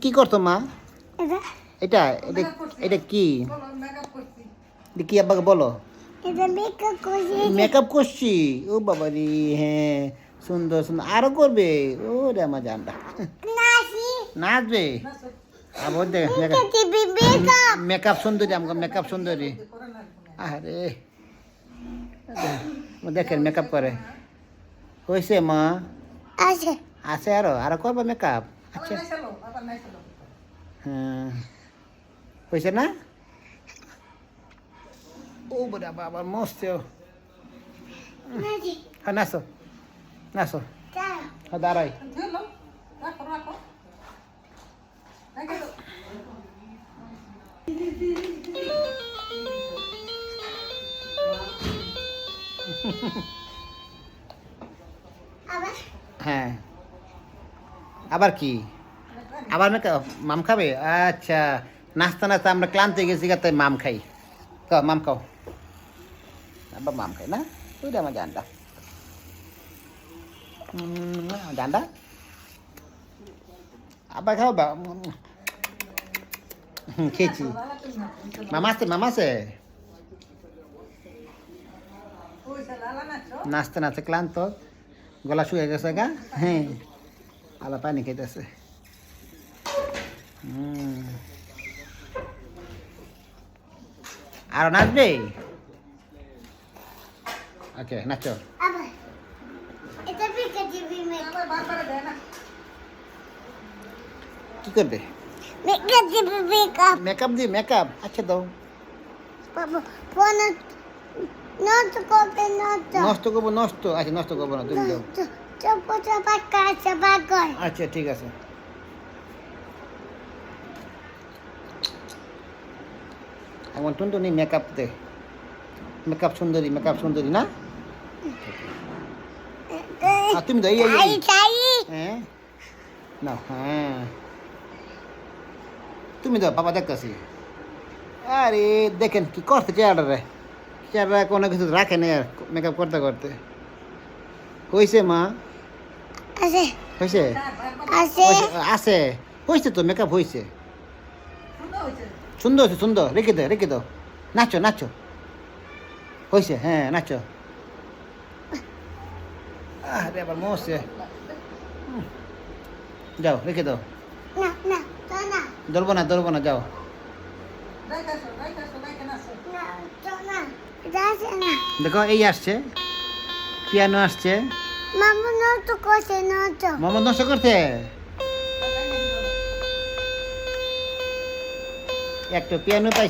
কি করতো মা? এটা এটা এটা কি? এটা কি আব্বাকে বলো? মেকআপ করছি। ও বাবা রে, হ্যাঁ সুন্দর সুন্দর। আরো করবে? ও রে আমার জানটা নাচবে। আবার দেখ মেকআপ সুন্দরী, আমাকে মেকআপ সুন্দরী। আরে দেখেন মেকআপ করে। হয়েছে মা? আছে আছে, আরো আরো করবে মেকআপ? আচ্ছা হ্যাঁ, হয়েছে না? ও বাবা আবার মস্ত। হ্যাঁ নাচো নাচো, হ্যাঁ দাঁড়াই। হ্যাঁ আবার কি? আবার মেকআপ? মাম খাবে? আচ্ছা, নাচতে নাচতে আমরা ক্লান্ত হয়ে গেছি, তাই মাম খাই। মাম খাও। আবার মাম খাই না? ওই আমার জানটা জানটা আবার খাও বা। খেয়েছি। মামা আছে, মামা আছে। নাচতে নাচতে ক্লান্ত, গলা শুয়ে গেছে গা। হ্যাঁ আলা পানি খাইতেছে। আর নাচবে? ওকে নাচো। কি করবে? মেকআপ দিয়ে মেকআপ? আচ্ছা দাও। নষ্ট করবো? নষ্ট আচ্ছা, নষ্ট করবো না, তুমি দাও। আচ্ছা ঠিক আছে। এমন টুনটুনি মেকআপ দে। মেকআপ সুন্দরী না? তুমি দাও। হ্যাঁ না, হ্যাঁ তুমি দাও, বাবা দেখতেছি। আরে দেখেন কি করতে চেয়ারটা, চেয়ারটা কোনো কিছু রাখে না মেকআপ করতে করতে। হয়েছে মা? হয়েছে আছে, হয়েছে তো মেকআপ হয়েছে। সুন্দর হয়েছে, সুন্দর। রেখে দাও রেখে দাও। নাচো নাচো। হয়েছে, হ্যাঁ নাচো। আরে আবার মরছে। যাও রেখে দাও। ধরবো না, যাও। দেখো এই আসছে, পিয়ানো আসছে। মামা নষ্ট করছে। একটা পিয়ানো পাইছে।